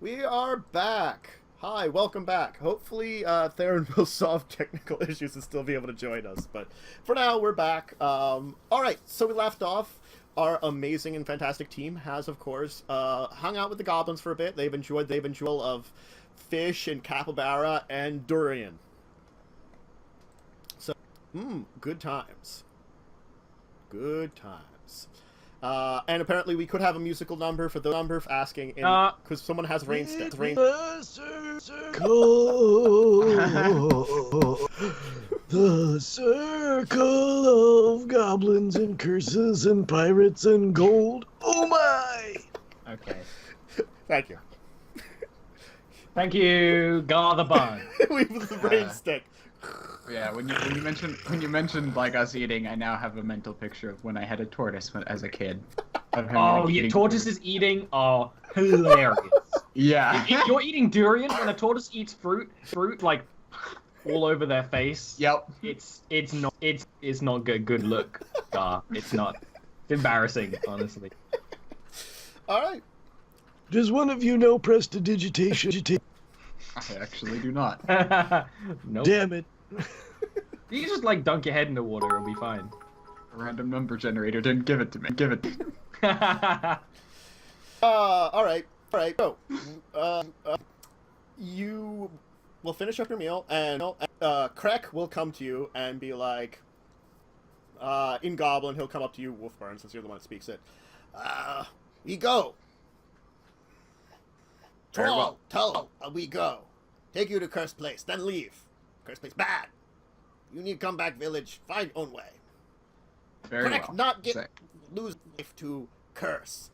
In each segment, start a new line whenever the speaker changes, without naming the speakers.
We are back. Hi, welcome back. Hopefully, Theron will solve technical issues and still be able to join us. But for now, we're back. All right, so we left off. Our amazing and fantastic team has, of course, hung out with the goblins for a bit. They've enjoyed of fish and capybara and durian. So, good times. Good times. And apparently we could have a musical number for the number for asking, because someone has rain sticks.
The circle of goblins and curses and pirates and gold. Oh my!
Okay.
Thank you.
Thank you, Gar the Bun.
With the rain stick.
Yeah, when you mentioned like us eating, I now have a mental picture of when I had a tortoise as a kid. Of him,
Oh,
like,
your
eating
tortoise is eating? Oh, hilarious.
Yeah.
If you're eating durian when a tortoise eats fruit like all over their face.
Yep.
It's not good look, Gar. It's not. It's embarrassing, honestly.
All right.
Does one of you know prestidigitation?
I actually do not.
Nope.
Damn it.
You can just like dunk your head in the water, it'll be fine.
A random number generator didn't give it to me. Give it.
All right. So, you will finish up your meal, and Krek will come to you and be like, in Goblin, he'll come up to you, Wolfburn, since you're the one that speaks it. We go.
Very well.
Tell we go. Take you to Cursed Place, then leave. Cursed Place bad. You need come back village, find own way.
Very
Krek
well.
not lose life to curse.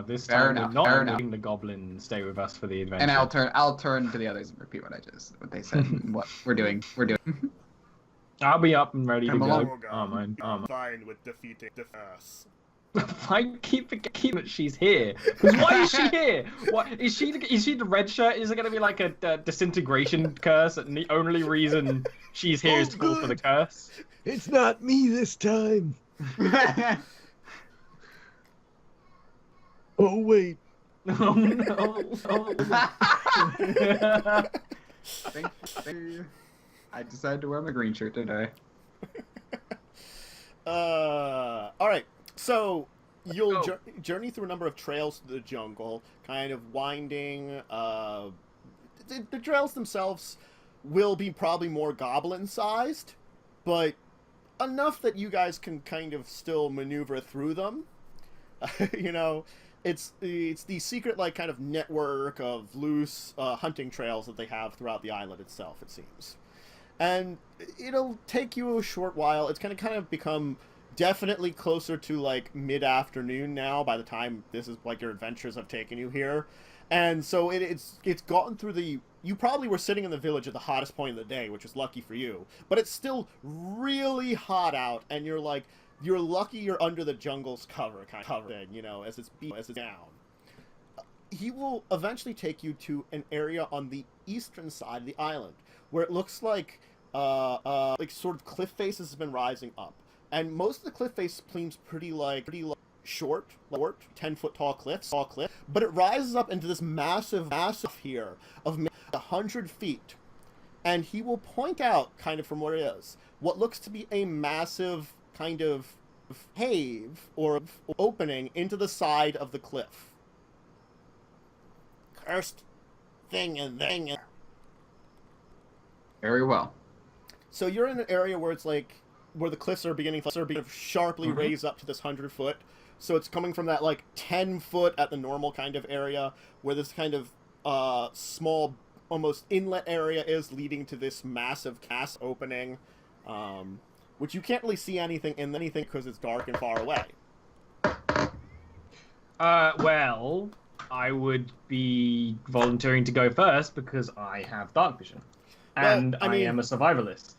This
Fair
time
enough,
we're
fair
not
enough.
letting the goblin stay with us for the adventure.
And I'll turn to the others and repeat what they said. And what we're doing.
I'll be up and ready to
Come
go.
along.
Oh man.
Fine with defeating the curse.
I keep forgetting that she's here. Because why is she here? What is she? Is she the red shirt? Is it going to be like a disintegration curse? And the only reason she's here is to call for the curse.
It's not me this time. Oh wait.
Oh no!
Thank you. I decided to wear my green shirt today.
All right. So you'll journey through a number of trails through the jungle, kind of winding. The trails themselves will be probably more goblin-sized, but enough that you guys can kind of still maneuver through them. You know, it's the secret like kind of network of loose hunting trails that they have throughout the island itself. It seems, and it'll take you a short while. It's going to kind of become definitely closer to like mid-afternoon now by the time this is like your adventures have taken you here. And so it's gotten through you probably were sitting in the village at the hottest point of the day, which is lucky for you, but it's still really hot out, and you're lucky you're under the jungle's cover thing, you know, as it's down. He will eventually take you to an area on the eastern side of the island where it looks like sort of cliff faces have been rising up. And most of the cliff face seems pretty short, 10-foot tall cliffs, but it rises up into this massive here of 100 feet. And he will point out, kind of from where it is, what looks to be a massive kind of cave or opening into the side of the cliff. Cursed thing and thing.
Very well.
So you're in an area where it's like where the cliffs are beginning to sharply raise up to this 100-foot. So it's coming from that like 10-foot at the normal kind of area where this kind of small almost inlet area is leading to this massive cast opening, which you can't really see anything because it's dark and far away.
Well, I would be volunteering to go first because I have dark vision. And I am a survivalist.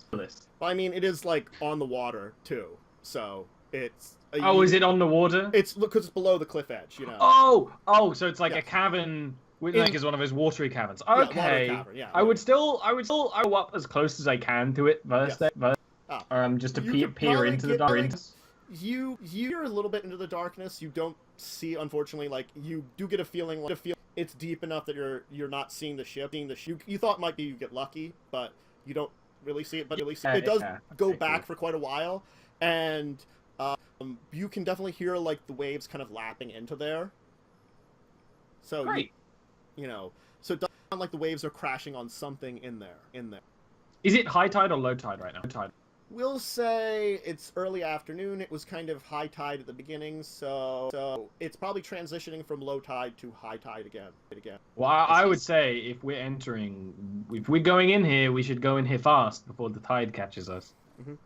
I mean, it is like on the water too, so it's.
Is it on the water?
It's because it's below the cliff edge, you know.
Oh, so it's like a cavern, like is one of those watery caverns. Okay,
cavern, yeah.
I would still go up as close as I can to it first, just to peer into the dark.
You're a little bit into the darkness. You don't see, unfortunately, like you do get a feeling like it's deep enough that you're not seeing the ship. You thought might be you get lucky, but you don't really see it. But at least it does go back for quite a while, and you can definitely hear like the waves kind of lapping into there. So
Great.
So it doesn't sound like the waves are crashing on something in there.
Is it high tide or low tide right now? Low tide.
We'll say it's early afternoon. It was kind of high tide at the beginning, so it's probably transitioning from low tide to high tide again.
Well, I would say if we're going in here, we should go in here fast before the tide catches us.
You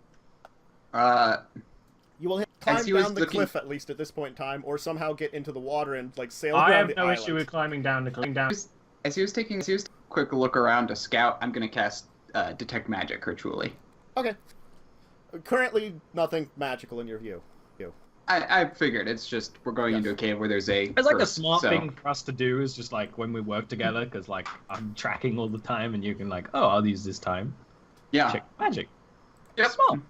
will climb down the cliff at least at this point in time, or somehow get into the water and like sail around the island.
I have no issue with climbing down.
As he was taking a quick look around to scout, I'm gonna cast detect magic ritually.
Okay. Currently, nothing magical in your view.
I figured it's just we're going into a cave where there's a.
It's like a smart thing for us to do is just like when we work together, because like I'm tracking all the time, and you can like, oh, I'll use this time.
Yeah.
Check magic.
Yep.
Smart.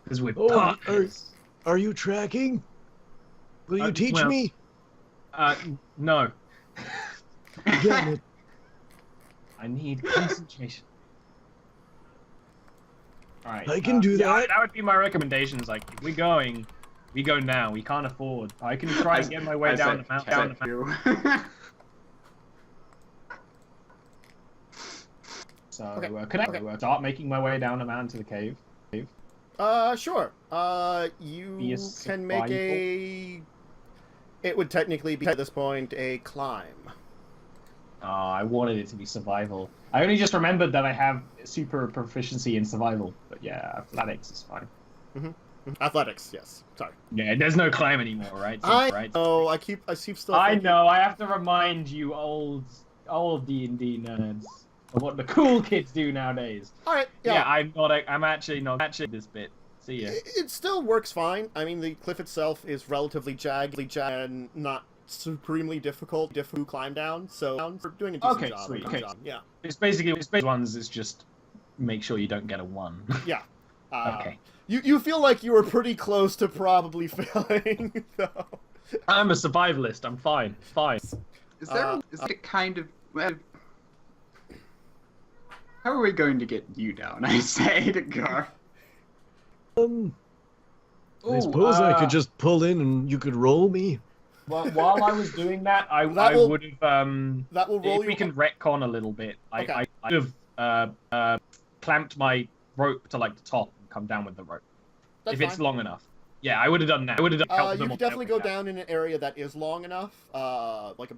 Because we're partners.
Are you tracking? Will you teach me?
No.
Damn it.
I need concentration. Alright.
I can do that.
That would be my recommendations. Like, if we're going, we go now. We can't afford. I can try and get my way down the mountain. So, can I start making my way down the mountain to the cave?
Sure. You can make a... It would technically be, at this point, a climb.
I wanted it to be survival. I only just remembered that I have super proficiency in survival. But yeah, athletics is fine.
Athletics, yes. Sorry.
Yeah, there's no climb anymore, right?
Oh, I keep still.
I know. I have to remind you, old D&D nerds, of what the cool kids do nowadays.
All right.
Yeah, I'm actually not this bit. See ya.
It still works fine. I mean, the cliff itself is relatively jagged and not supremely difficult to climb down. So we're doing a decent job.
Sweet.
Okay. Yeah.
It's basically ones is just make sure you don't get a 1.
Yeah.
Okay.
You feel like you were pretty close to probably failing, though.
I'm a survivalist. I'm fine.
Is it kind of... How are we going to get you down, I say to Gar?
I suppose I could just pull in and you could roll me.
Well, while I was doing that, I would have...
that will roll
if we can retcon a little bit, I would have clamped my rope to like the top and come down with the rope.
That's
if
fine.
it's long enough. Yeah, I would have done that.
You could definitely go down in an area that is long enough. Like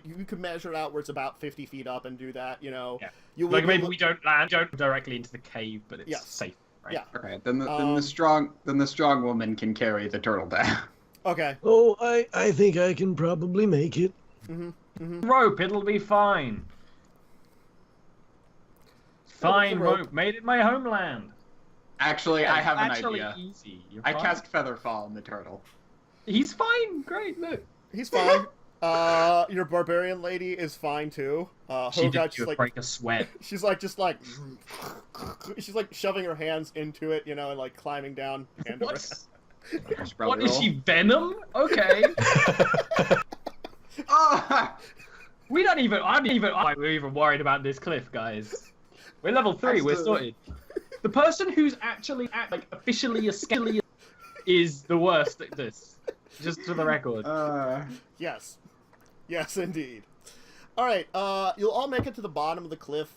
you could measure it out where it's about 50 feet up and do that.
Yeah.
Maybe
we don't directly into the cave, but it's safe. Right?
Yeah.
Okay, then the strong woman can carry the turtle down.
Okay.
Oh, I think I can probably make it.
Rope, it'll be fine. Fine rope, made it my homeland.
Actually, I have an idea.
Easy.
I cast Featherfall on the turtle.
He's fine. Great, look.
He's fine. Your barbarian lady is fine too.
She did break a sweat.
She's like she's like shoving her hands into it, and like climbing down.
What is she, Venom? Okay. We're even worried about this cliff, guys. We're level 3. We're sorted. The person who's actually officially is the worst at this. Just for the record.
Yes, indeed. All right, you'll all make it to the bottom of the cliff.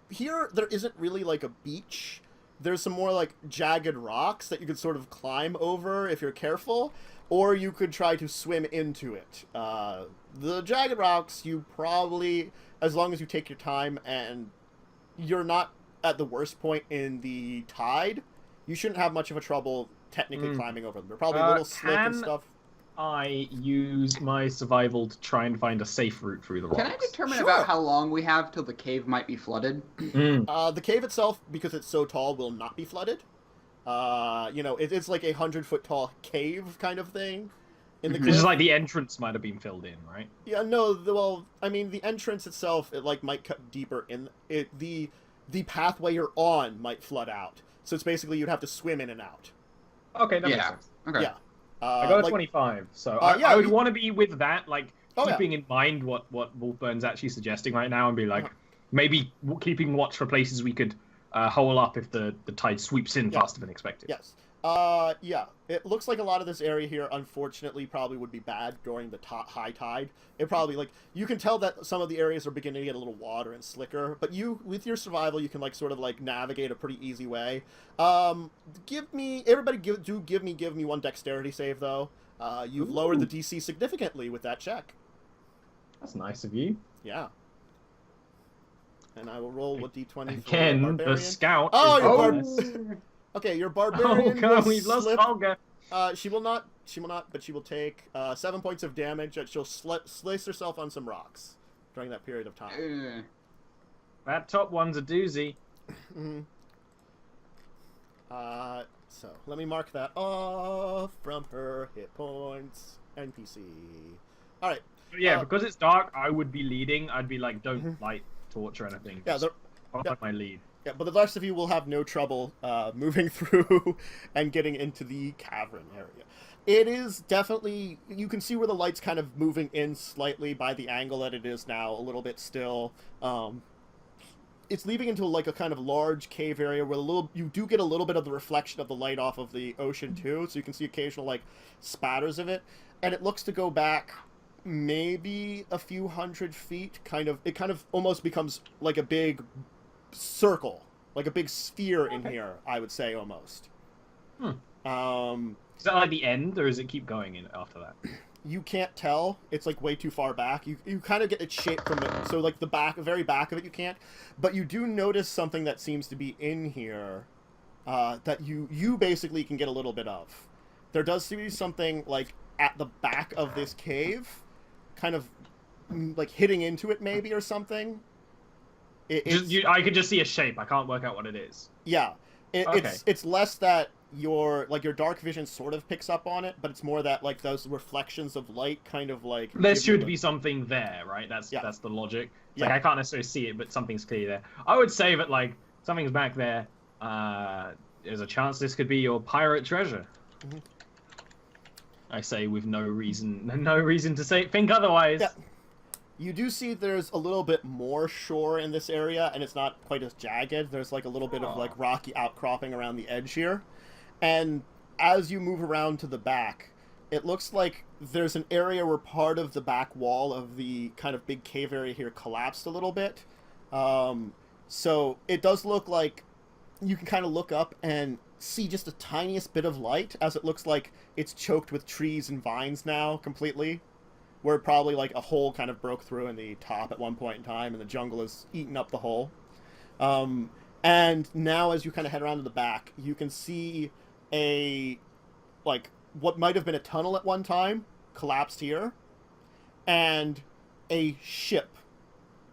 Here, there isn't really like a beach. There's some more like jagged rocks that you could sort of climb over if you're careful, or you could try to swim into it. The jagged rocks, you probably, as long as you take your time and you're not at the worst point in the tide, you shouldn't have much of a trouble technically climbing over them. They're probably a little slick and stuff.
I use my survival to try and find a safe route through the rocks.
Can I determine about how long we have till the cave might be flooded?
The cave itself, because it's so tall, will not be flooded. It's like 100-foot tall cave kind of thing. In the
It's just like the entrance might have been filled in, right?
Yeah, no. The entrance itself, it like might cut deeper in it. The pathway you're on might flood out. So it's basically you'd have to swim in and out.
Okay, that makes sense.
Okay.
Yeah.
I got a
like-
25, so
yeah,
I would
you-
want to be with that, like,
Oh, yeah.
keeping in mind what Wolfburn's actually suggesting right now, and be like, maybe keeping watch for places we could hole up if the tide sweeps in faster than expected.
Yes. Yeah. It looks like a lot of this area here, unfortunately, probably would be bad during the high tide. It probably, like, you can tell that some of the areas are beginning to get a little water and slicker, but you, with your survival, you can, like, sort of, like, navigate a pretty easy way. Give me one dexterity save, though. You've lowered the DC significantly with that check.
That's nice of you.
Yeah. And I will roll with D20 for
Again,
barbarian.
the scout.
Oh,
is
you're
with us.
Okay, your
Oh
barbarian
god,
will
we've lost
slip.
Olga.
She will not, but she will take 7 points of damage, and she'll slice herself on some rocks during that period of time.
That top one's a doozy.
Mm-hmm. So let me mark that off from her hit points. NPC. All right.
Yeah, because it's dark, I would be leading. I'd be like, don't light torch or anything.
Yeah,
Just follow my lead.
Yeah, but the rest of you will have no trouble moving through and getting into the cavern area. It is definitely, you can see where the light's kind of moving in slightly by the angle that it is now, a little bit still. It's leading into like a kind of large cave area where you do get a little bit of the reflection of the light off of the ocean too, so you can see occasional like spatters of it, and it looks to go back maybe a few hundred feet. It kind of almost becomes like a big circle, like a big sphere in here, I would say, almost.
Is that like the end, or does it keep going in after that?
You can't tell. It's like way too far back. You kind of get its shape from it. So like the very back of it, you can't. But you do notice something that seems to be in here that you basically can get a little bit of. There does seem to be something like at the back of this cave, kind of like hitting into it maybe or something.
I could just see a shape. I can't work out what it is.
Yeah.
Okay.
It's less that your dark vision sort of picks up on it, but it's more that like those reflections of light kind of like
There should be something there, right? That's the logic. It's like I can't necessarily see it, but something's clear there. I would say that like something's back there. There's a chance this could be your pirate treasure.
Mm-hmm.
I say with no reason to think otherwise.
Yeah. You do see there's a little bit more shore in this area, and it's not quite as jagged. There's like a little bit of like rocky outcropping around the edge here. And as you move around to the back, it looks like there's an area where part of the back wall of the kind of big cave area here collapsed a little bit. So it does look like you can kind of look up and see just the tiniest bit of light, as it looks like it's choked with trees and vines now completely, where probably like a hole kind of broke through in the top at one point in time, and the jungle has eaten up the hole. And now as you kind of head around to the back, you can see what might have been a tunnel at one time collapsed here, and a ship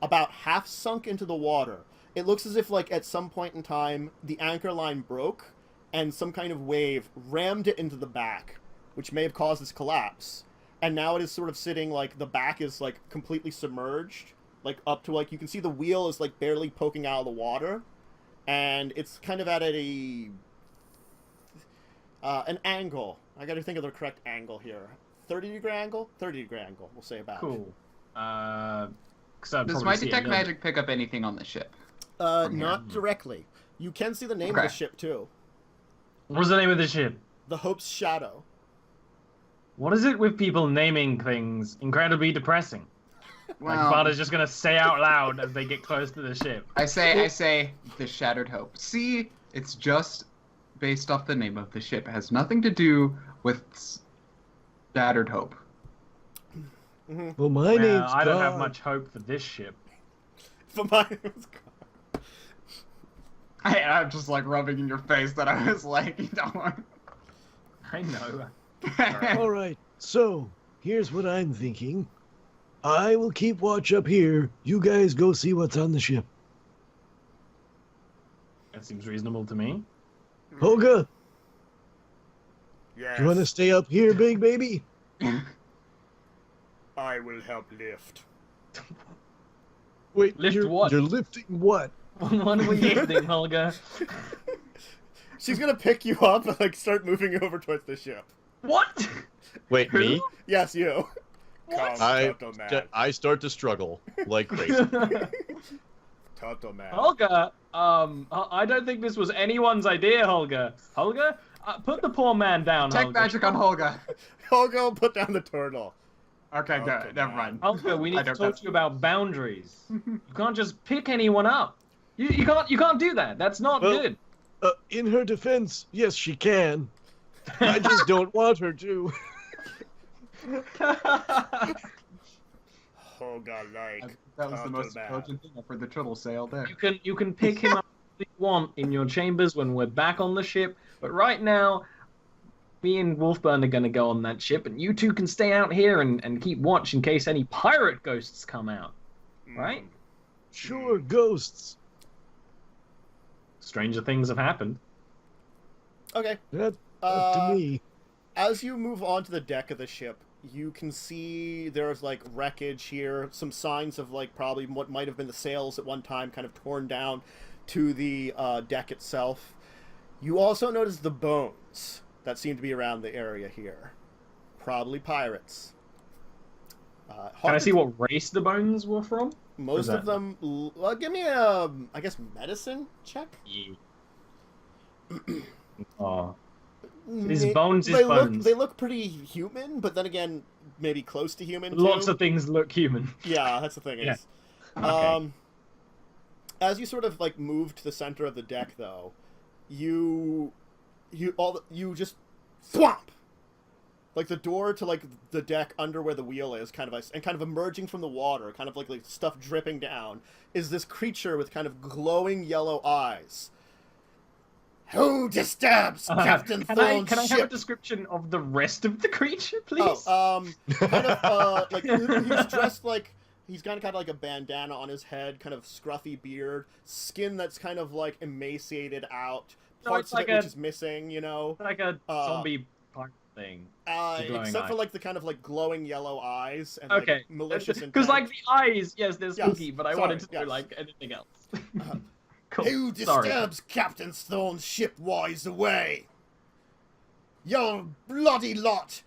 about half sunk into the water. It looks as if like at some point in time the anchor line broke and some kind of wave rammed it into the back, which may have caused this collapse. And now it is sort of sitting like the back is like completely submerged, like up to like you can see the wheel is like barely poking out of the water, and it's kind of at an angle. I got to think of the correct angle here. 30-degree angle? 30-degree angle, we'll say about.
Cool.
Does my detect magic pick up anything on the ship?
Not directly. You can see the name of the ship too.
What's the name of the ship?
The Hope's Shadow.
What is it with people naming things incredibly depressing?
Well,
like Father's just gonna say out loud as they get close to the ship.
I say the Shattered Hope. See, it's just based off the name of the ship. It has nothing to do with Shattered Hope.
Mm-hmm.
Well, my name's
I don't have
God.
much hope for this ship.
For my name's God.
I'm just like rubbing in your face that I was like, don't worry.
I know.
All right, so here's what I'm thinking. I will keep watch up here. You guys go see what's on the ship.
That seems reasonable to me.
Holga,
Yes.
you want to stay up here, big baby?
I will help lift.
Wait,
Lift
you're,
what?
You're lifting what?
What are we lifting, Holga?
She's gonna pick you up and like start moving over towards the ship.
What?
Wait,
Who?
me?
Yes, you.
What?
Come, Turtle Man.
I start to struggle like crazy.
Turtle Man.
Holger, I don't think this was anyone's idea, Holger. Holger, put the poor man down,
Detect
Holger.
magic on Holga.
Holgo, put down the turtle.
Okay,
Turtle
good. Never
Man.
mind.
Holger, we
I
need to
don't
talk
know.
to you about boundaries. You can't just pick anyone up. You can't do that. That's not
Well-
good.
In her defense, yes, she can. I just don't want her to.
Holga like.
That was the
Turtle
most
Man.
intelligent thing for the turtle sail there.
You can pick him up if you want in your chambers when we're back on the ship. But right now, me and Wolfburn are gonna go on that ship, and you two can stay out here and keep watch in case any pirate ghosts come out. Right?
Sure, ghosts.
Stranger things have happened.
Okay.
That up to me.
As you move onto the deck of the ship, you can see there's like wreckage here, some signs of like probably what might have been the sails at one time kind of torn down to the deck itself. You also notice the bones that seem to be around the area here. Probably pirates.
Can I see what race the bones were from?
Most of them... give me a, I guess, medicine check?
Yeah. Oh.
They-
bones is
they
bones.
They look pretty human, but then again, maybe close to human, too.
Lots of things look human.
Yeah, that's the thing.
Yeah.
Is,
Okay.
as you sort of like move to the center of the deck, though, you just thwomp. Like the door to like the deck under where the wheel is, kind of emerging from the water, kind of like stuff dripping down, is this creature with kind of glowing yellow eyes. Who disturbs Captain Thorne's
Can I have a
ship?
description of the rest of the creature, please?
Kind of like he's dressed like he's got kind of like a bandana on his head, kind of scruffy beard, skin that's kind of like emaciated out,
So
parts
it's
of
like
it which
a-
is missing, you know.
Like a zombie pirate thing. The glowing
Except for
eye.
like the kind of like glowing yellow eyes and
Okay.
like malicious
Because
intent.
like the eyes, yes, they're
Yes,
spooky, but I
sorry,
wanted to
yes.
do like anything else.
Uh,
Cool.
Who
Sorry.
disturbs Captain Thorne's ship while he's away? You bloody lot!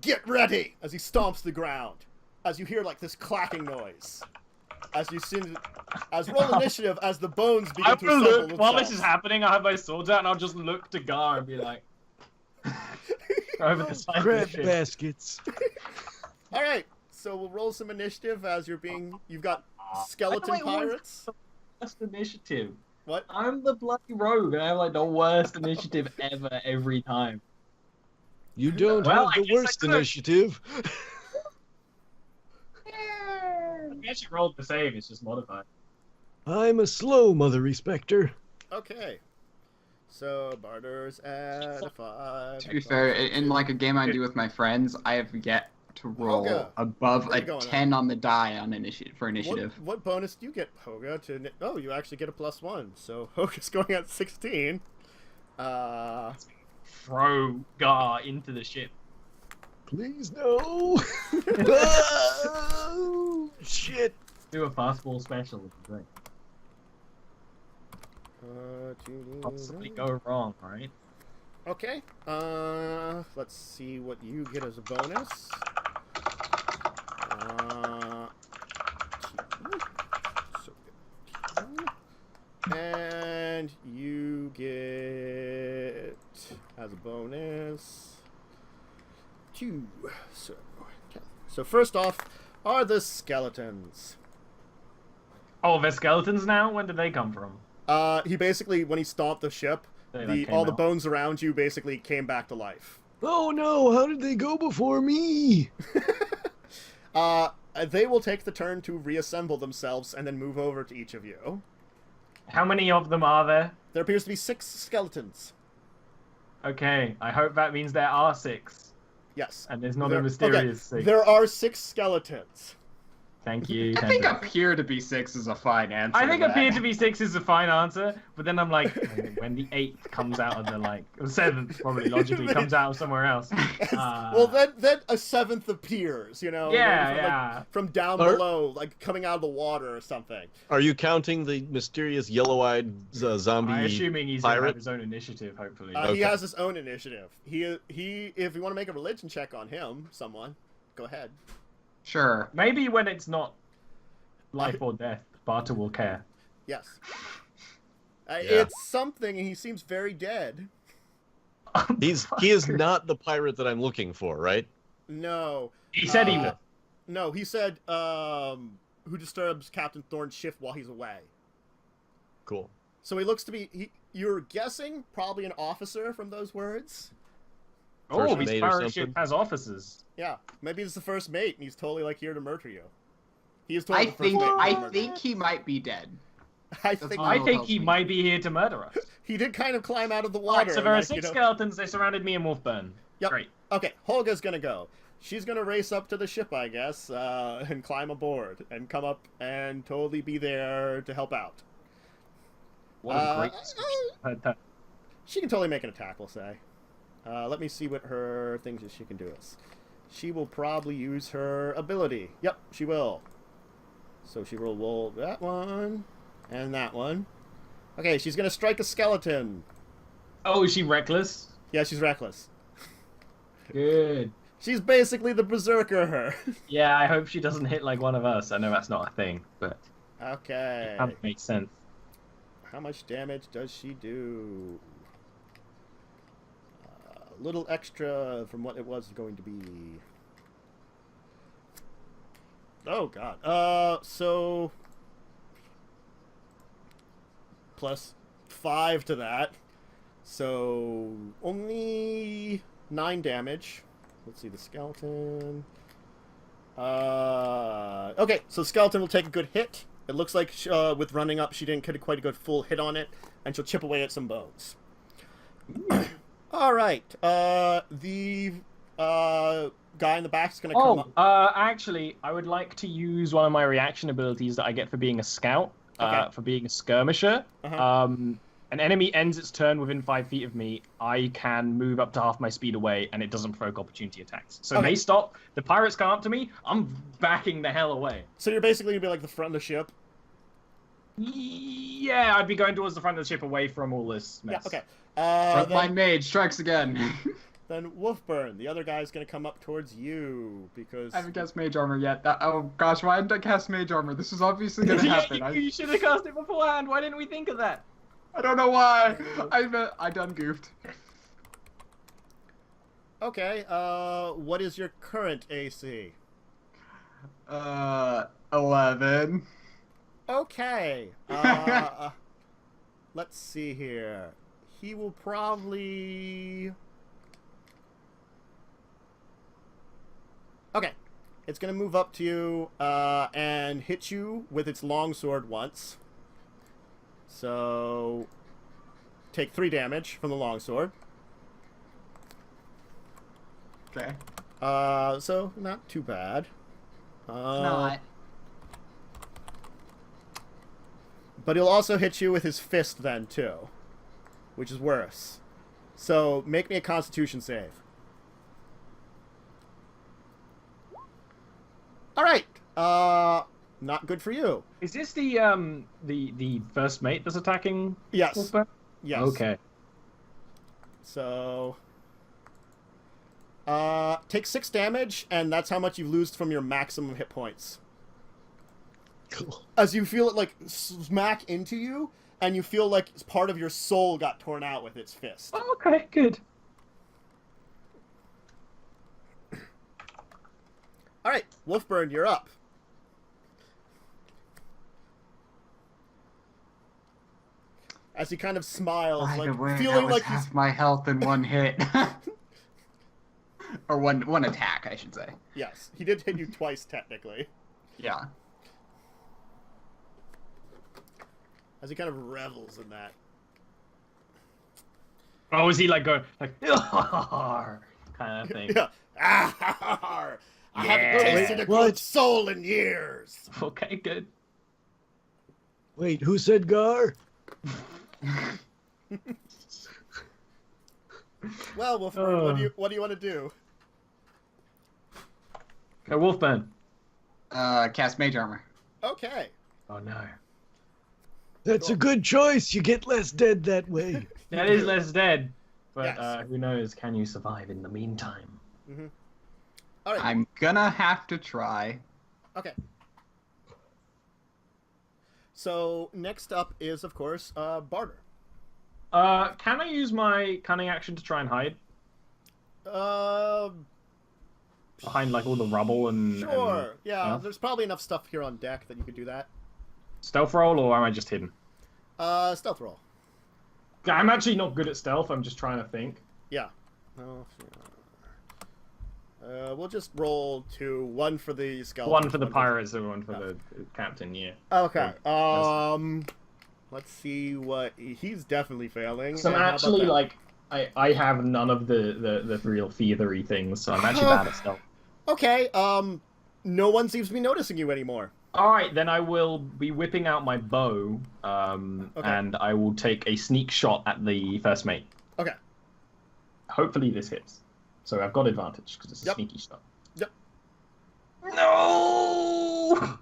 Get ready! As he stomps the ground. As you hear like this clacking noise. As roll initiative as the bones begin
I
to
will
assemble
look while this is
themselves.
happening. I have my swords out, and I'll just look to Gar and be like, over the side of the
Crab
ship.
baskets.
Alright, so we'll roll some initiative as you've got skeleton
I know it was-
pirates.
Worst initiative.
What?
I'm the bloody rogue, and I have like the worst initiative ever every time.
You don't
Well, I
have the
guess I
worst
could.
initiative.
We actually rolled the same. It's just modified.
I'm a slow mother specter.
Okay. So barters at a 5.
To be fair, in like a game I do with my friends, I have yet to roll
Hoga,
above
where
a
you going
10 on the die on initiative.
What bonus do you get, Hoga? Oh, you actually get a +1. So Hoga's going at 16.
Throw Gar into the ship.
Please no. Oh, shit.
Do a fastball special. Right. Possibly go wrong, right?
Okay. Let's see what you get as a bonus. And you get as a bonus 2. So first off are the skeletons.
Oh, they're skeletons now? When did they come from?
He basically, when he stomped the ship,
They, like,
all
came
the
out.
bones around you basically came back to life.
Oh no, how did they go before me?
They will take the turn to reassemble themselves and then move over to each of you.
How many of them are there?
There appears to be 6 skeletons.
Okay, I hope that means there are 6.
Yes.
And there's not
There-
a mysterious
okay,
6.
There are 6 skeletons.
Thank you.
I think appear to be 6 is a fine answer.
I think
to
appear
that.
to be 6 is a fine answer, but then I'm like, when the 8th comes out of the or 7th probably logically comes out of somewhere else.
Well, then a 7th appears, you know.
Yeah,
maybe from down
Or-
below, like coming out of the water or something.
Are you counting the mysterious yellow-eyed zombie
I'm assuming he's gonna
pirate?
have his own initiative, hopefully.
He
Okay.
has his own initiative. He if you want to make a religion check on him, someone, go ahead.
Sure.
Maybe when it's not life or death, Barter will care.
Yes.
Yeah.
It's something, and he seems very dead.
He is not the pirate that I'm looking for, right?
No.
He said he was.
No, he said, who disturbs Captain Thorne's shift while he's away.
Cool.
So he looks to be, you're guessing, probably an officer from those words?
Oh,
First
his
mate or
pirate ship
something?
has officers.
Yeah, maybe it's the first mate, and he's totally, like, here to murder you. He is totally
I
the first
think
mate. to
I
murder
think he might be dead.
you. I think
all.
I think
tells
he
me.
might be here to murder us.
he did kind of climb out of the
Alright,
water.
so there are
like,
6
you know-
skeletons, they surrounded me in Wolfburn.
Yep.
Great.
Okay, Holga's gonna go. She's gonna race up to the ship, I guess, and climb aboard, and come up and totally be there to help out.
What a great description.
She can totally make an attack, we'll say. Let me see what her things that she can do is. She will probably use her ability. Yep, she will. So she will roll that one, and that one. Okay, she's gonna strike a skeleton.
Oh, is she reckless?
Yeah, she's reckless.
Good.
She's basically the berserker.
Yeah, I hope she doesn't hit like one of us. I know that's not a thing, but
Okay.
that makes sense.
How much damage does she do? A little extra from what it was going to be. Oh god. So plus 5 to that. So only 9 damage. Let's see the skeleton. Okay, so the skeleton will take a good hit. It looks like with running up, she didn't get quite a good full hit on it, and she'll chip away at some bones. All right. The guy in the back is going to come up.
Actually, I would like to use one of my reaction abilities that I get for being a scout,
Okay.
for being a skirmisher.
Uh-huh.
An enemy ends its turn within 5 feet of me, I can move up to half my speed away, and it doesn't provoke opportunity attacks. So
Okay.
they stop, the pirates come up to me, I'm backing the hell away.
So you're basically going to be like the front of the ship.
Yeah, I'd be going towards the front of the ship away from all this mess.
Yeah, okay.
Frontline mage strikes again.
Then Wolfburn, the other guy's going to come up towards you because...
I haven't cast mage armor yet. Oh gosh, why didn't I cast mage armor? This is obviously gonna happen.
You should have cast it beforehand. Why didn't we think of that?
I don't know why. I done goofed.
Okay, what is your current AC?
11.
Okay. Let's see here. He will probably... Okay. It's going to move up to you and hit you with its longsword once. So take 3 damage from the longsword.
Okay.
So not too bad.
Not.
But he'll also hit you with his fist then too, which is worse. So make me a Constitution save. All right. Not good for you.
Is this the first mate that's attacking?
Yes.
Wolfburn?
Yes.
Okay.
So take 6 damage, and that's how much you lose from your maximum hit points.
Cool.
As you feel it like smack into you, and you feel like part of your soul got torn out with its fist.
Oh, okay, good.
All right, Wolfburn, you're up. As he kind of smiles,
By
like
the way,
feeling
that was
like
half
he's
my health in one hit. Or one attack, I should say.
yes, he did hit you twice technically.
Yeah.
As he kind of revels in that.
Oh, is he like going like kind of thing?
Yeah. I haven't
Yeah.
tasted a
Wait,
good
what?
soul in years.
Okay, good.
Wait, who said Gar?
Well, Wolfburn, what do you want to do?
Okay, Wolfburn.
Cast Mage Armor.
Okay.
Oh no.
That's a good choice. You get less dead that way.
That is less dead. But
Yes.
who knows? Can you survive in the meantime?
All right.
I'm gonna have to try.
Okay. So next up is, of course, barter.
Can I use my cunning action to try and hide behind like all the rubble and?
Sure.
And,
Yeah. There's probably enough stuff here on deck that you could do that.
Stealth roll, or am I just hidden?
Stealth roll.
I'm actually not good at stealth. I'm just trying to think.
Yeah. No. We'll just roll 2. 1 for the skeleton.
One for the pirates and one for the captain. Yeah.
Okay. Let's see what he's definitely failing.
So I'm
And how about
actually
that?
like I have none of the real feathery things, so I'm actually bad at stealth.
Okay. No one seems to be noticing you anymore.
All right, then I will be whipping out my bow, and I will take a sneak shot at the first mate.
Okay.
Hopefully this hits. So I've got advantage because it's a
Yep.
sneaky shot.
Yep.
No!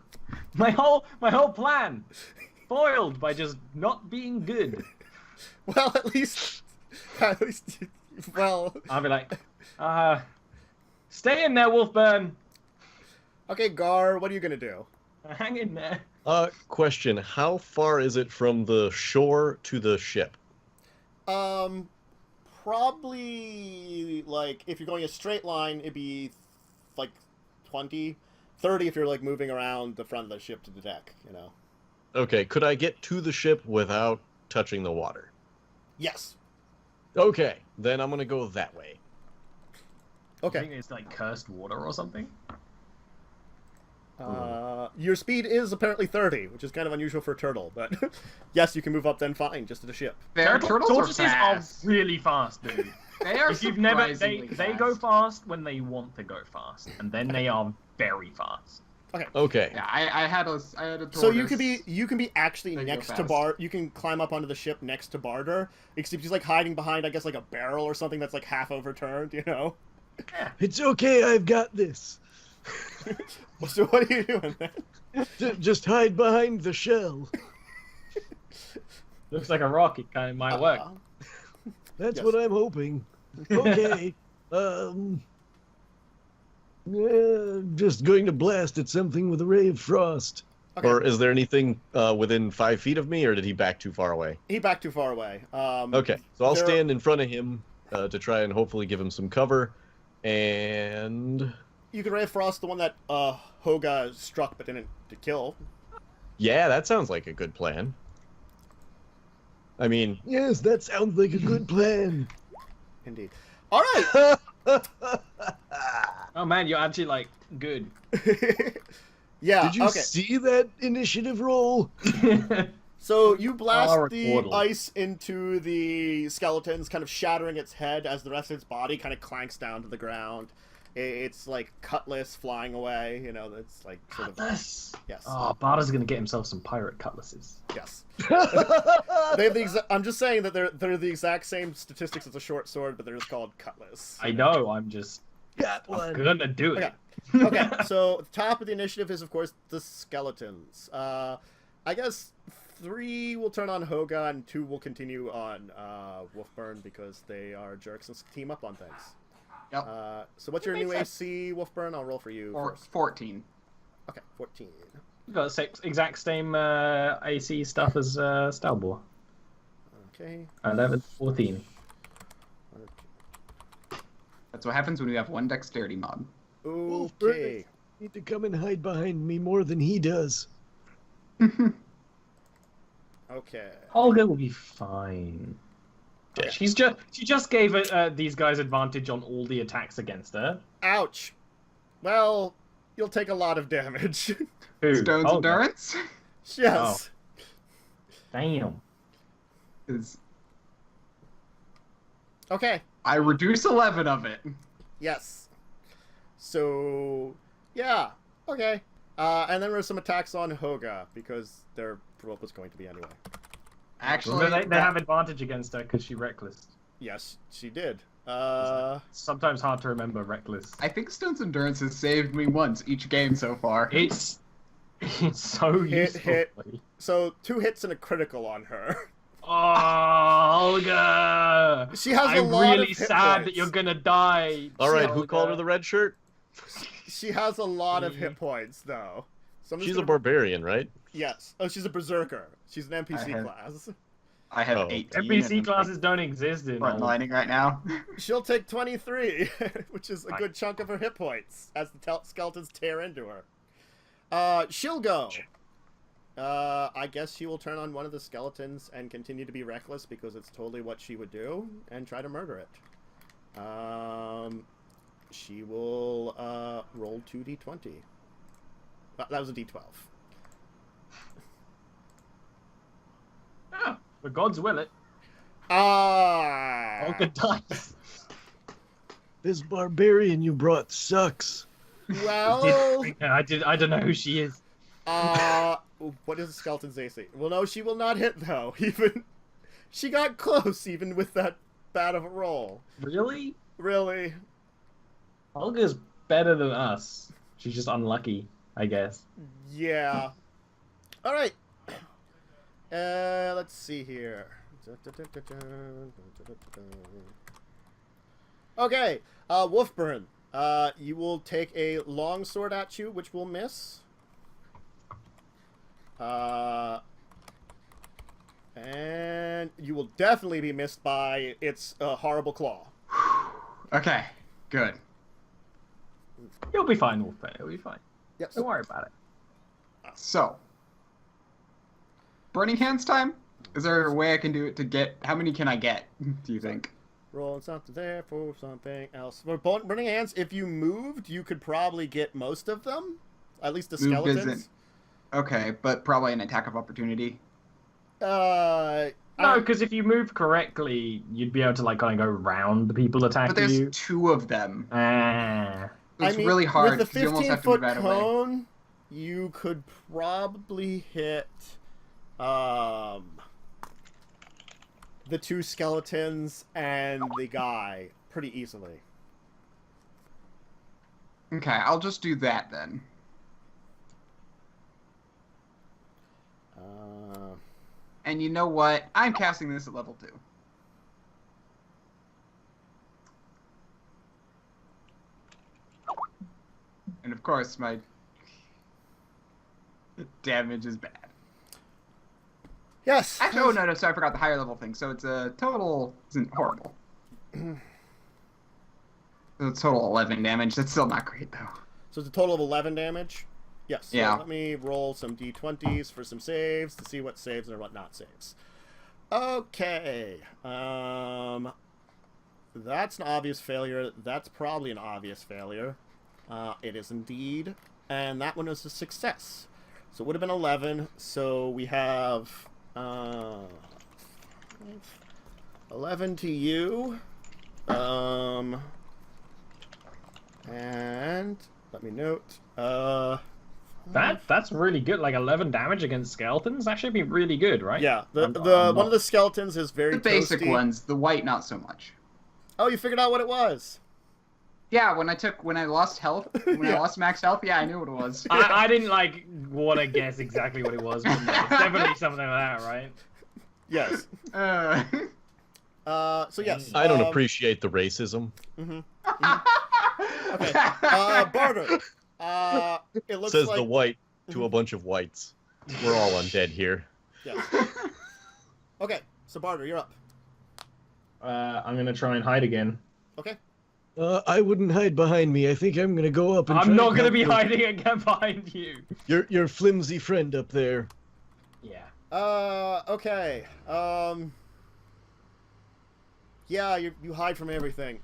My whole plan foiled by just not being good.
Well, at least, well.
I'll be like, stay in there, Wolfburn.
Okay, Gar, what are you gonna do?
Hang in there.
Question. How far is it from the shore to the ship?
Probably, like, if you're going a straight line, it'd be, like, 20. 30 if you're, like, moving around the front of the ship to the deck, you know?
Okay, could I get to the ship without touching the water?
Yes.
Okay, then I'm gonna go that way.
I
Okay.
think it's like cursed water or something.
Your speed is apparently 30, which is kind of unusual for a turtle, but yes, you can move up then fine, just to the ship.
Their turtles are
Tortoises
fast.
are really fast, dude.
They are
If you've never, they
surprisingly
go
fast.
fast when they want to go fast, and then they are very fast.
Okay.
Yeah, I had a tortoise.
So you can be actually
They go
next to
fast.
Bart. You can climb up onto the ship next to Barter, except he's like hiding behind, I guess, like a barrel or something that's like half overturned, you know?
It's okay, I've got this.
So what are you doing then?
Just hide behind the shell.
Looks like a rocket, kind of might work.
That's
Yes.
what I'm hoping. Okay. Just going to blast at something with a ray of frost.
Okay.
Or is there anything within 5 feet of me, or did he back too far away?
He backed too far away.
Okay, so I'll
there-
stand in front of him to try and hopefully give him some cover. And
You can Ray of Frost, the one that Hoga struck but didn't kill.
yeah, that sounds like a good plan. I mean, yes, that sounds like a good plan.
Indeed. All right.
Oh man, you're actually like good.
Yeah.
Did you
okay.
see that initiative roll?
So you blast
Our
the
portal.
ice into the skeleton's, kind of shattering its head as the rest of its body kind of clanks down to the ground. It's like cutlass flying away. You know, it's like sort of
Cutlass.
yes,
Oh, Barter's gonna get himself some pirate cutlasses.
yes. They have the I'm just saying that they're the exact same statistics as a short sword, but they're just called cutlass.
I know. I'm just
Got one.
gonna do it.
Okay. Okay, so the top of the initiative is, of course, the skeletons. I guess 3 will turn on Hoga and 2 will continue on Wolfburn because they are jerks and team up on things.
Yep.
So what's your
That
new
makes
AC, Wolfburn? I'll roll for you
Or
first.
14.
Okay, 14.
We've got the exact same AC stuff as Stalbor.
Okay.
11, 14.
That's what happens when you have one dexterity mod.
Okay.
Need to come and hide behind me more than he does.
Okay.
Olga will be fine.
Okay.
She just gave these guys advantage on all the attacks against her.
Ouch. Well, you'll take a lot of damage.
Who?
Stone's
Olga.
endurance
Yes.
Damn.
is
Okay.
I reduce 11 of it.
Yes. So Yeah. Okay. And then there's some attacks on Hoga because their what was going to be anyway.
Actually,
They have advantage against her because she reckless.
Yes, she did.
Sometimes hard to remember reckless.
I think Stone's Endurance has saved me once each game so far.
It's so useful.
Hit. So 2 hits and a critical on her.
Oh, Olga!
She has a
I'm
lot
really
of hit
sad
points.
that you're gonna die.
All right, who
Olga.
called her the red shirt?
She has a lot of hit points though. So I'm just
She's
gonna...
a barbarian, right?
Yes. Oh, she's a berserker. She's an NPC
I have-
class.
I have
Oh.
18.
NPC classes don't exist in.
Frontlining right now.
She'll take 23, which is a good chunk of her hit points as the skeletons tear into her. She'll go. I guess she will turn on one of the skeletons and continue to be reckless because it's totally what she would do and try to murder it. She will roll 2d20. That was a d12.
Oh, the gods will it.
Ah.
Olga dies.
This barbarian you brought sucks.
Well.
I don't know who she is.
What is the skeleton's AC? Well, no, she will not hit though. Even she got close, even with that bad of a roll.
Really?
Really?
Olga's better than us. She's just unlucky, I guess.
Yeah. All right. Let's see here. Okay. Wolfburn. You will take a long sword at you, which will miss. And you will definitely be missed by its horrible claw.
Okay, good.
You'll be fine, Wolfburn. You'll be fine.
Yes.
Don't worry about it.
So, Burning Hands time? Is there a way I can do it to get... How many can I get, do you think?
Rolling something there for something else. For Burning Hands, if you moved, you could probably get most of them. At least the
Moved
skeletons.
isn't- Okay, but probably an attack of opportunity.
No, because if you move correctly, you'd be able to like kind of go around the people
But
attacking
there's
you.
2 of them.
Ah.
It's really hard
with the
because you almost have to
15-foot
move out of the way.
cone, you could probably hit the 2 skeletons and the guy pretty easily.
Okay, I'll just do that then. And you know what? I'm casting this at level 2. And of course, my damage is bad.
Yes.
Actually, oh no, so I forgot the higher level thing. So it's a total isn't horrible. So it's total 11 damage. That's still not great though.
So it's a total of 11 damage. Yes. So
Yeah.
let me roll some d20s for some saves to see what saves and what not saves. Okay. That's an obvious failure. That's probably an obvious failure. It is indeed. And that one was a success. So it would have been 11. So we have 11 to you. And let me note.
That's really good. Like 11 damage against skeletons. That should be really good, right?
Yeah,
I'm
one of the skeletons is very
The basic
toasty.
ones, the white not so much.
Oh, you figured out what it was.
Yeah, when I lost health, when I lost max health, yeah, I knew what it was.
I didn't like want to guess exactly what it was, but no, it's definitely something like that, right?
Yes.
Uh,
So yes.
I don't appreciate the racism.
Okay. Barter. It looks
Says
like
the white to a bunch of whites. We're all undead here.
yes. Okay. So Barter, you're up.
I'm gonna try and hide again.
Okay.
I wouldn't hide behind me. I think I'm gonna go up and
I'm
try
not
and
gonna
help
be
you.
hiding again behind you.
Your flimsy friend up there.
Yeah.
Okay. Yeah, you hide from everything.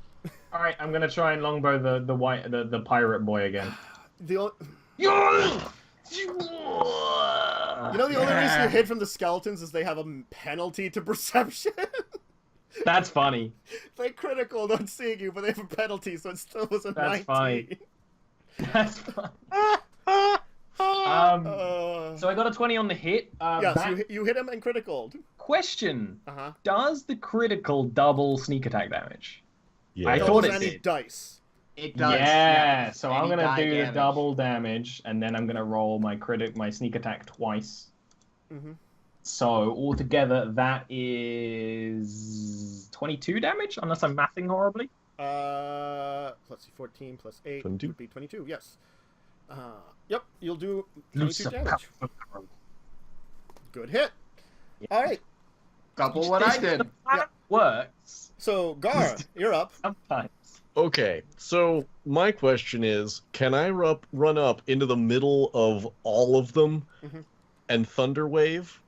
All right, I'm gonna try and longbow the pirate boy again.
The
You
You know the only reason you hid from the skeletons is they have a penalty to perception.
That's funny.
They critical on seeing you, but they have a penalty, so it still was a
That's
19.
fine. That's fine. So I got a 20 on the hit.
yes,
That
you hit him and critical.
question:
Uh-huh.
does the critical double sneak attack damage?
Yeah.
I thought
Doubles
it
any
did.
dice.
It does.
Yeah, so I'm
Any
gonna
die
do the
damage.
double damage, and then I'm gonna roll my sneak attack twice.
Mm-hmm.
So altogether, that is 22 damage, unless I'm mathing horribly.
Let's see, 14 plus 8
22.
would be 22. Yes. Yep, you'll do 22 damage. Good hit. All right.
Double what I
The
did.
plan works
So Gar, you're up.
sometimes.
Okay, so my question is, can I run up into the middle of all of them
Mhm.
and thunder wave?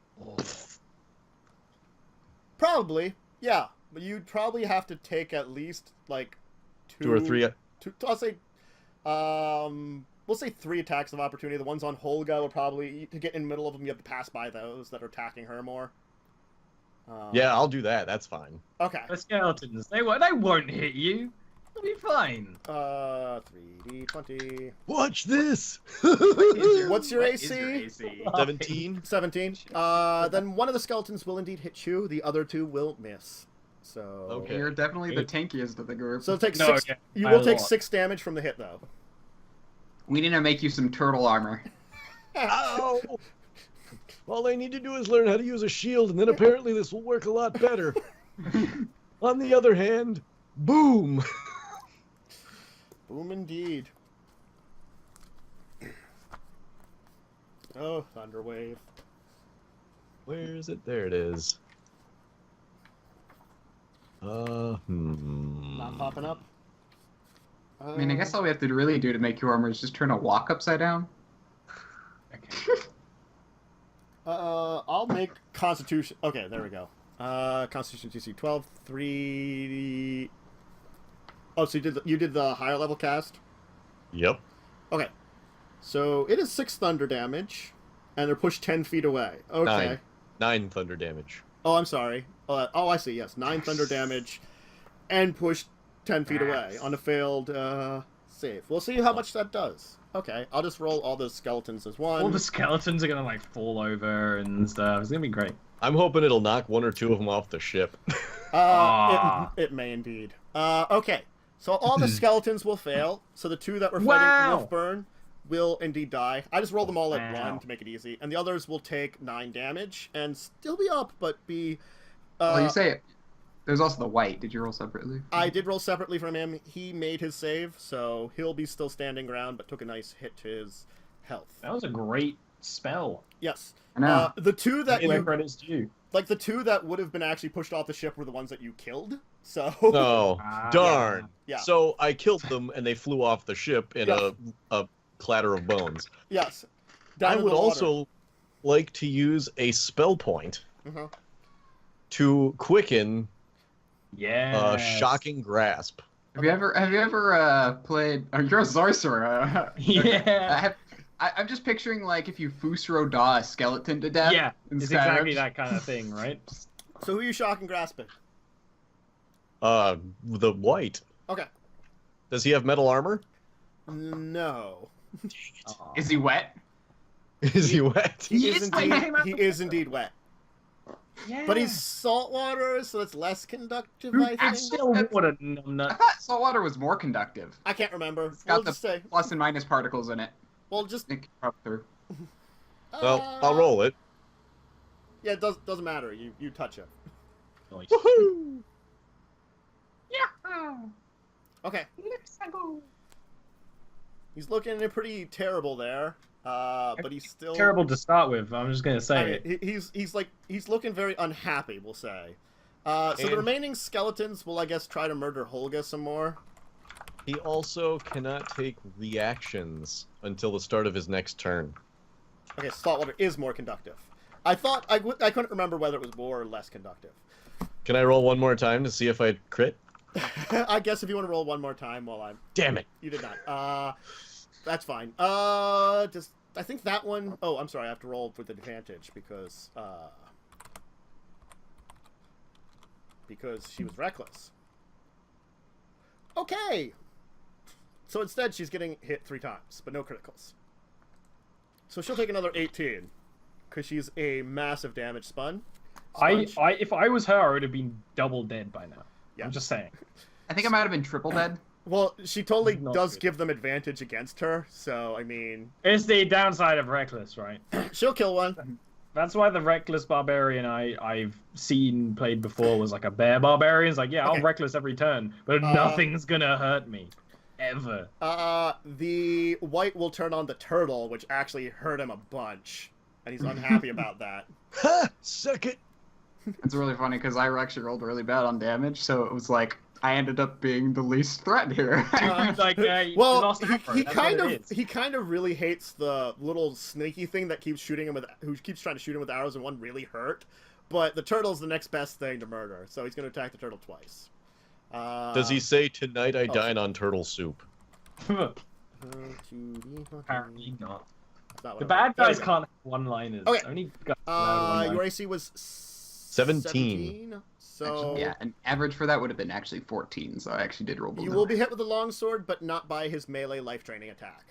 Probably, yeah. But you'd probably have to take at least like
Two or three?
I'll say, we'll say 3 attacks of opportunity. The ones on Holga will probably, to get in the middle of them, you have to pass by those that are attacking her more.
Yeah, I'll do that. That's fine.
Okay.
The skeletons, they won't hit you. They'll be fine.
3d20.
Watch this!
What's your
What
AC?
is your AC?
17?
17. Then one of the skeletons will indeed hit you. The other 2 will miss. So.
Okay.
You're definitely the tankiest of the group.
So take
No,
6.
yeah,
You
by
will
a
take
lot.
6 damage from the hit, though.
We need to make you some turtle armor.
Ow! All I need to do is learn how to use a shield, and then apparently this will work a lot better. On the other hand, boom!
Boom indeed. Oh, Thunder Wave.
Where is it? There it is.
Not popping up.
I mean, I guess all we have to really do to make your armor is just turn a walk upside down.
Okay.
I'll make Constitution. Okay, there we go. Constitution DC 12, 3. Oh, so you did the higher level cast?
Yep.
Okay. So it is 6 thunder damage, and they're pushed 10 feet away. Okay.
9 thunder damage.
Oh, I'm sorry. Oh, I see. Yes, 9 thunder damage, and pushed 10 feet away on a failed save. We'll see how much that does. Okay, I'll just roll all those skeletons as one.
All the skeletons are gonna like fall over and stuff. It's gonna be great.
I'm hoping it'll knock 1 or 2 of them off the ship.
It may indeed. Okay, so all the skeletons will fail. So the 2 that were fighting
Wow.
Wolfburn will indeed die. I just rolled them all at
Wow.
1 to make it easy, and the others will take 9 damage and still be up, but be.
Well, you say it. There's also the white. Did you roll separately?
I did roll separately from him. He made his save, so he'll be still standing ground, but took a nice hit to his health.
That was a great spell.
Yes.
I know.
The 2 that
Where
you
credit's due.
like the 2 that would have been actually pushed off the ship were the ones that you killed. So.
Oh,
Ah.
darn.
Yeah.
So I killed them, and they flew off the ship in
Yeah.
a clatter of bones.
Yes. Down
I
in
would
the water.
also like to use a spell point
Uh-huh.
to quicken
Yeah.
Shocking Grasp.
Have you ever played? Oh, you're a sorcerer.
Yeah.
I'm just picturing like if you Fusro Daw a skeleton to death.
Yeah.
in
It's
Skyrim.
exactly that kind of thing, right?
So who are you shocking grasping?
The white.
Okay.
Does he have metal armor?
No.
Aw.
Is he wet?
Is he wet?
He
He
is
is wet.
indeed. He is indeed wet.
Yeah.
But he's saltwater, so it's less conductive. I think.
It's still what a
I
numbnut.
thought saltwater was more conductive.
I can't remember.
It's got
We'll
the
just say.
plus and minus particles in it.
Well, just.
It can rub through.
Well, I'll roll it.
Yeah, it doesn't matter. You touch it.
Woohoo!
Okay. He's looking pretty terrible there. But he's still
Terrible to start with. I'm just gonna say
I mean,
it.
he's looking very unhappy. We'll say. So the
And-
remaining skeletons will, I guess, try to murder Holga some more.
He also cannot take reactions until the start of his next turn.
Okay, saltwater is more conductive. I thought I couldn't remember whether it was more or less conductive.
Can I roll one more time to see if I crit?
I guess if you want to roll one more time while I'm
Damn it!
you did not. That's fine. Just I think that one oh I'm sorry, I have to roll with advantage because she was reckless. Okay. So instead, she's getting hit 3 times, but no criticals. So she'll take another 18, because she's a massive damage sponge.
If I was her, I would have been double dead by now.
Yeah.
I'm just saying.
I think I might have been triple dead.
Well, she totally
Not
does
good.
give them advantage against her, so, I mean...
It's the downside of Reckless, right?
She'll kill one.
That's why the Reckless Barbarian I've seen played before was like a bear barbarian. It's like, yeah,
Okay.
I'll Reckless every turn, but nothing's gonna hurt me. Ever.
The white will turn on the turtle, which actually hurt him a bunch, and he's unhappy about that.
Ha! Suck it!
It's really funny because I actually rolled really bad on damage, so it was like I ended up being the least threat here.
It's like, you
Well,
lost Afro,
he
that's
kind
what
of
it is.
he kind of really hates the little snaky thing that keeps shooting him with, who keeps trying to shoot him with arrows, and one really hurt. But the turtle's the next best thing to murder, so he's going to attack the turtle twice.
Does he say, tonight I dine on turtle soup?
Apparently not.
That's not what
The
I
bad
meant. There
guys
we go.
can't have one-liners.
Okay.
Only guys allowed
Your
one-liners.
AC was
17.
So
Actually, yeah, an average for that would have been actually 14, so I actually did roll below.
you will be hit with a longsword, but not by his melee life training attack.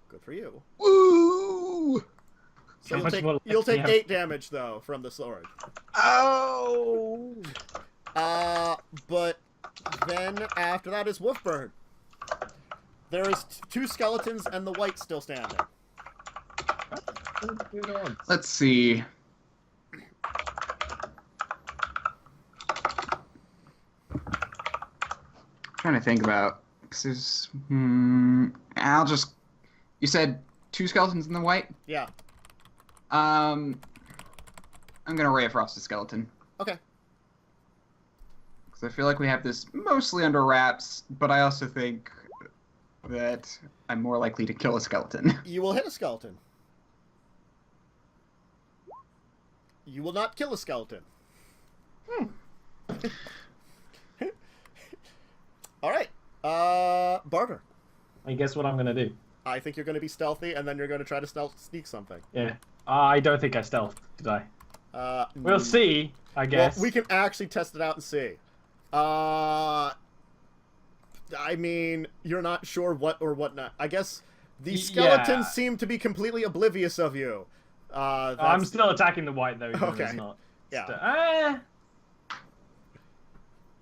Good for you.
Woo!
So
How much more life
you'll
do you
take
have?
8 damage though from the sword.
Ow!
But then after that is Wolfburn. There is 2 skeletons and the white still standing.
Let's see. Trying to think about. 'Cause there's, I'll just. You said 2 skeletons in the white.
Yeah.
I'm gonna Ray of Frost a skeleton.
Okay.
Because I feel like we have this mostly under wraps, but I also think that I'm more likely to kill a skeleton.
You will hit a skeleton. You will not kill a skeleton. All right. Barter.
I guess what I'm gonna do.
I think you're going to be stealthy, and then you're going to try to sneak something.
Yeah. I don't think I stealthed, did I? We'll see, I guess.
Well, we can actually test it out and see. I mean, you're not sure what or what not. I guess the skeletons
Yeah.
seem to be completely oblivious of you.
I'm
That's-
still attacking the white, though, even though
Okay.
it's not.
Yeah.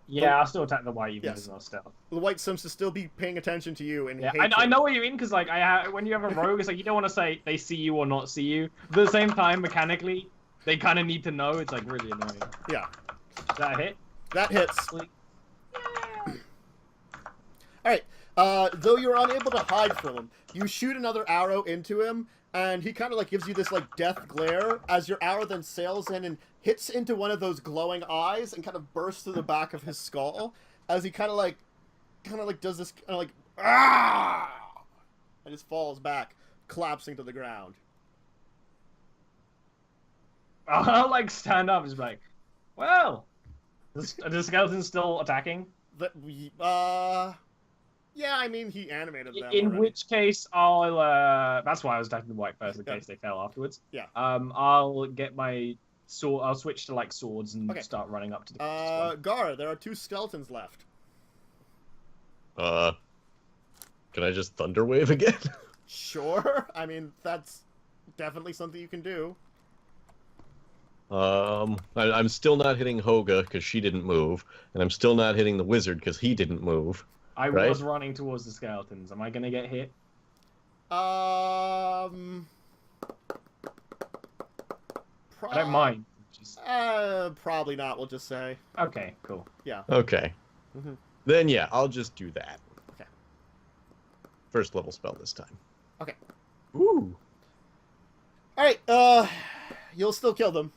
Yeah, I'll still attack the white, even
Yes.
if it's not stealth.
The white seems to still be paying attention to you and
Yeah,
hate
I
you.
know what you mean, because like when you have a rogue, it's like you don't want to say they see you or not see you. But at the same time, mechanically, they kind of need to know. It's like really annoying.
Yeah,
Is that a hit?
that hits.
Sweet.
All right. Though you're unable to hide from him, you shoot another arrow into him, and he kind of like gives you this like death glare as your arrow then sails in and hits into one of those glowing eyes and kind of bursts through the back of his skull as he kind of like does this kind of like and just falls back, collapsing to the ground.
I'll like stand up. It's like, well, are the skeletons still attacking?
Yeah, I mean he animated them.
In
already.
which case, I'll. That's why I was attacking the white first, in case they fell afterwards.
Yeah.
I'll get my sword. I'll switch to like swords and
Okay.
start running up to the. closest one.
Gar, there are 2 skeletons left.
Can I just Thunderwave again?
Sure. I mean, that's definitely something you can do.
I'm still not hitting Hoga because she didn't move, and I'm still not hitting the wizard because he didn't move.
I
right?
was running towards the skeletons. Am I gonna get hit?
I
I don't mind. Just...
Probably not. We'll just say.
Okay, cool.
Okay.
Mhm.
Then yeah, I'll just do that.
Okay.
First level spell this time.
Okay.
Ooh.
All right. You'll still kill them.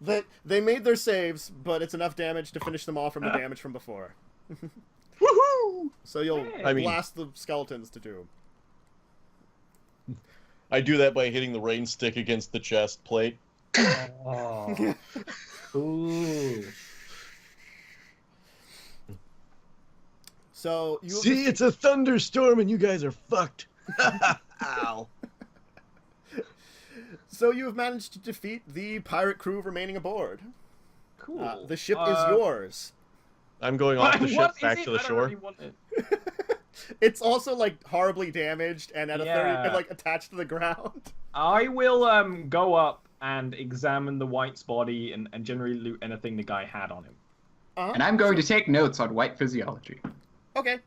They made their saves, but it's enough damage to finish them off from the damage from before.
Woohoo!
So you'll
Hey.
I mean-
blast the skeletons to doom.
I do that by hitting the rain stick against the chest plate.
Oh. Ooh.
So you
See, it's a thunderstorm and you guys are fucked. Ow.
So you have managed to defeat the pirate crew remaining aboard.
Cool.
The ship is yours.
I'm going off the ship
What is
back
it?
to the
I don't
shore.
really want it.
It's also like horribly damaged and at a 30
Yeah.
and like attached to the ground.
I will go up and examine the white's body and generally loot anything the guy had on him.
And I'm going to take notes on white physiology.
Okay.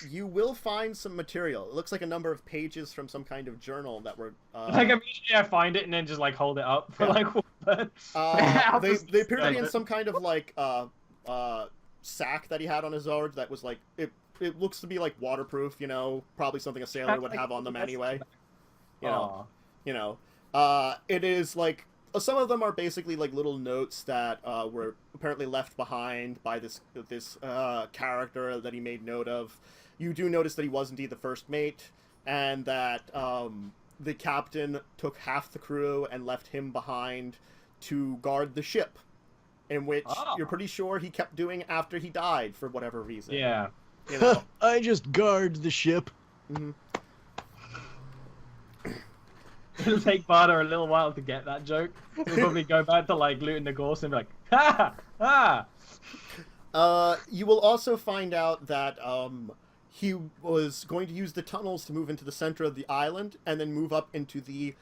You will find some material. It looks like a number of pages from some kind of journal that were.
Like immediately I find it and then just like hold it up for
Yeah.
like what?
They appear to be in some kind of like sack that he had on his arm that was like it looks to be like waterproof, you know, probably something a sailor would have on them anyway. You know. It is like some of them are basically like little notes that were apparently left behind by this character that he made note of. You do notice that he was indeed the first mate, and that the captain took half the crew and left him behind to guard the ship, in which you're pretty sure he kept doing after he died for whatever reason.
Yeah.
You know?
I just guard the ship.
Mhm.
It'll take Barter a little while to get that joke. He'll probably go back to like looting the gorse and be like, ha ha.
You will also find out that he was going to use the tunnels to move into the center of the island and then move up into the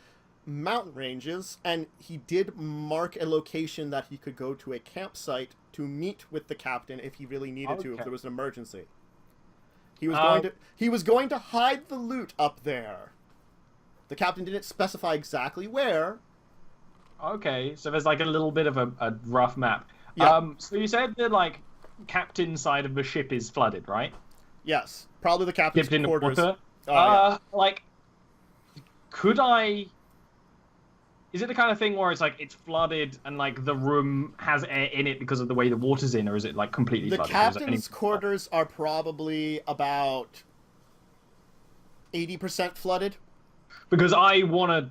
mountain ranges, and he did mark a location that he could go to a campsite to meet with the captain if he really needed to, if there was an emergency. He was going to hide the loot up there. The captain didn't specify exactly where.
Okay, so there's like a little bit of a rough map.
Yeah.
So you said the like captain side of the ship is flooded, right?
Yes, probably the captain's
Dipped in the
quarters.
water.
Yeah.
Like, could I? Is it the kind of thing where it's like it's flooded and like the room has air in it because of the way the water's in, or is it like completely
The
flooded?
captain's quarters are probably about 80% flooded.
Because I want to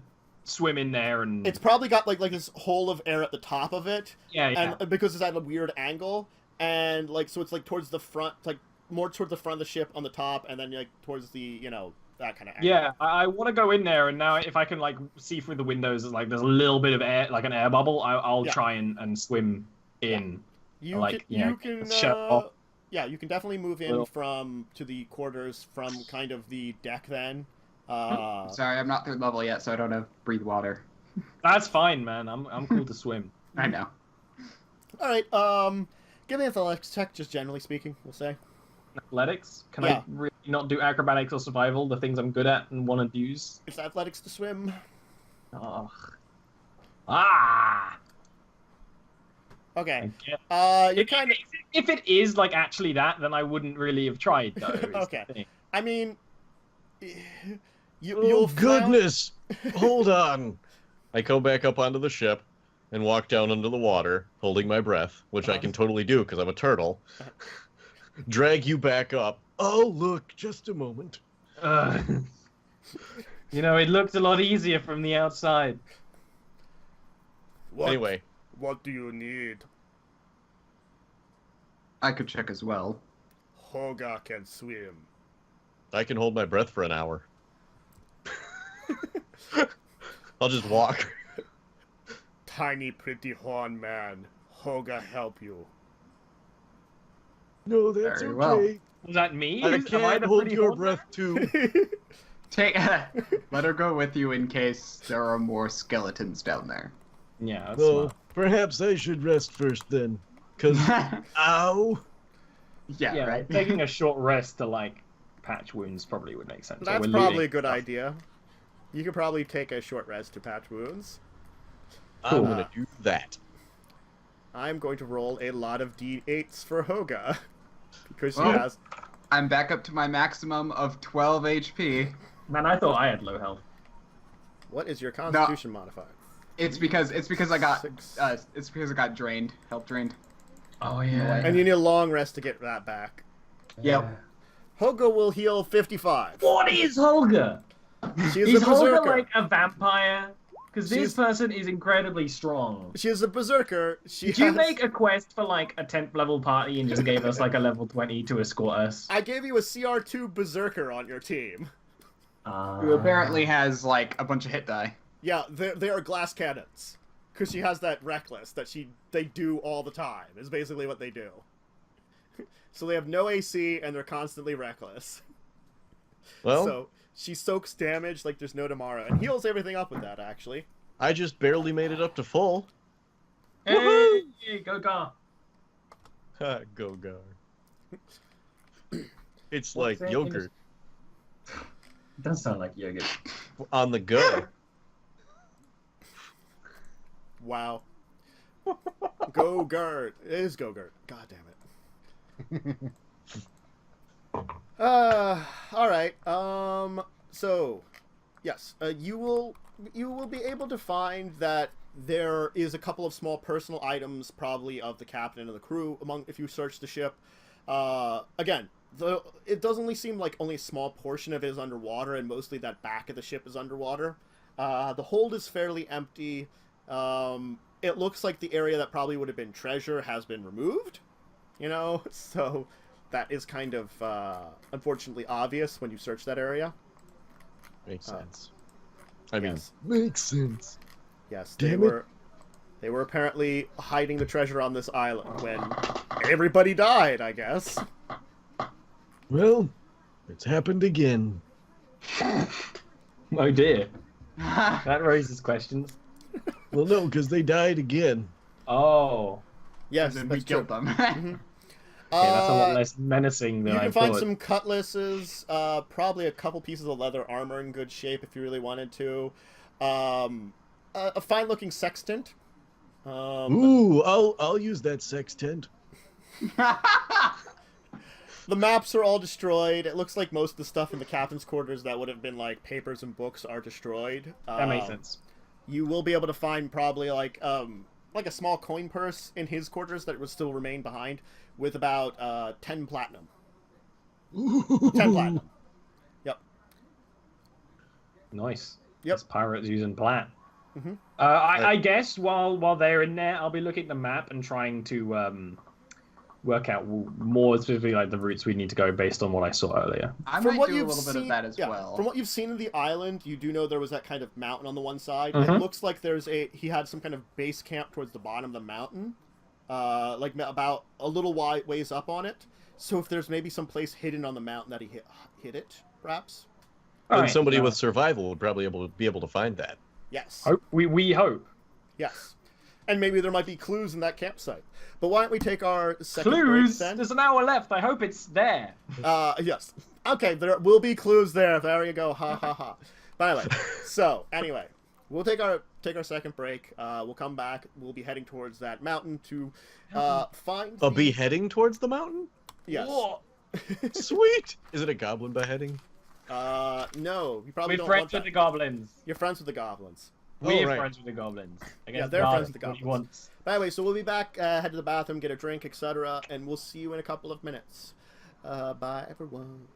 swim in there and
It's probably got like this hole of air at the top of it.
yeah.
And because it's at a weird angle, and like so it's like towards the front, like more towards the front of the ship on the top, and then like towards the, you know, that kind of angle.
Yeah, I want to go in there, and now if I can like see through the windows, like there's a little bit of air, like an air bubble. I'll
Yeah.
try and swim in.
You
like,
can,
yeah,
you can
shut off.
yeah, you can definitely move in to the quarters from kind of the deck then.
Sorry, I'm not third level yet, so I don't have breathe water.
That's fine, man. I'm cool to swim.
I know.
All right, give me an athletics check, just generally speaking, we'll say.
Athletics? Can
Yeah.
I really not do acrobatics or survival, the things I'm good at and want to use?
It's athletics to swim.
Oh. Ah!
Okay.
I get-
You kind of.
If it is like actually that, then I wouldn't really have tried though. is the
Okay.
thing.
I mean,
Oh,
you'll
goodness! Hold on.
I go back up onto the ship and walk down under the water, holding my breath, which I can totally do because I'm a turtle. Drag you back up.
Oh, look, just a moment.
You know, it looked a lot easier from the outside.
Anyway,
What do you need?
I could check as well.
Hoga can swim.
I can hold my breath for an hour. I'll just walk.
Tiny pretty horn man. Hoga help you.
No, that's
Very
okay.
well.
Was that me?
I
Am I
can't
the
hold
pretty
your
horn
breath too.
Take, let her go with you in case there are more skeletons down there.
man? Yeah, that's
Well,
smart.
perhaps I should rest first then. Cause, ow.
Yeah,
Yeah,
right.
taking a short rest to like patch wounds probably would make sense. Or
That's
we're
probably
looting
a good
stuff.
idea. You could probably take a short rest to patch wounds.
I'm
Cool.
gonna do that.
I'm going to roll a lot of d8s for Hoga. Because she
Oh.
has...
I'm back up to my maximum of 12 HP.
Man, I thought I had low health.
What is your constitution modifier?
It's because I got
Six.
it's because I got drained, health drained.
Oh
And you need a long rest to get that back.
Yep.
Hoga will heal 55.
What is Holger?
She is
Is
a
Holger
berserker.
like a vampire? Because this
She's-
person is incredibly strong.
She is a berserker.
Did you make a quest for like a 10th level party and just gave us like a level 20 to escort us?
I gave you a CR2 berserker on your team.
Who apparently has like a bunch of hit die.
Yeah, they are glass cannons. Because she has that reckless that they do all the time, is basically what they do. So they have no AC and they're constantly reckless.
Well,
So she soaks damage like there's no tomorrow and heals everything up with that, actually.
I just barely made it up to full.
Hey, go Gar.
Ha, go Gar. It's
What's
like
that?
yogurt
It does sound like yogurt.
on the go.
Wow. Go-Gurt. It is Go-Gurt. God damn it. Alright. So, yes. You will be able to find that there is a couple of small personal items, probably of the captain and the crew, if you search the ship. Again, it does only seem like only a small portion of it is underwater, and mostly that back of the ship is underwater. The hold is fairly empty. It looks like the area that probably would have been treasure has been removed, you know, so that is kind of, unfortunately obvious when you search that area.
Makes sense. I mean,
Yes,
Makes sense.
yes,
Damn
they were apparently hiding the treasure on this island when everybody died, I guess.
Well, it's happened again.
Oh dear. That raises questions.
Well, no, because they died again.
Oh.
Yes,
Then we
that's true.
killed them.
Okay, that's a lot less menacing than
You
I
can
thought.
find some cutlasses, probably a couple pieces of leather armor in good shape if you really wanted to. A fine-looking sextant.
Ooh, I'll use that sextant.
The maps are all destroyed. It looks like most of the stuff in the captain's quarters that would have been like papers and books are destroyed.
That makes sense.
You will be able to find probably like a small coin purse in his quarters that would still remain behind with about 10 platinum.
Ooh.
10 platinum. Yep.
Nice.
Yep.
It's pirates using plat.
Mhm.
I guess while they're in there, I'll be looking at the map and trying to work out more specifically like the routes we need to go based on what I saw earlier.
I
From
might
what
do a
you've
little bit
seen-
of that as
yeah,
well.
From what you've seen of the island, you do know there was that kind of mountain on the one side. It
Mhm.
looks like he had some kind of base camp towards the bottom of the mountain, like about a little ways up on it. So if there's maybe some place hidden on the mountain that he hid it, perhaps.
and
Alright,
somebody
so-
with survival would probably be able to find that.
Yes.
Hope we hope.
Yes. And maybe there might be clues in that campsite. But why don't we take our second break
Clues.
then?
There's an hour left. I hope it's there.
Yes. Okay, there will be clues there. There you go. Ha ha ha. But anyway, we'll take our second break. We'll come back. We'll be heading towards that mountain to find.
I'll be heading towards the mountain?
Yes.
Whoa.
Sweet! Is it a goblin beheading?
No, you probably
We're
don't
friends
want
with
that.
the goblins.
You're friends with the goblins.
We're
right.
friends with the goblins.
Yeah, they're friends with the
What he
goblins.
wants.
But anyway, so we'll be back. Head to the bathroom, get a drink, etc., and we'll see you in a couple of minutes. Bye, everyone.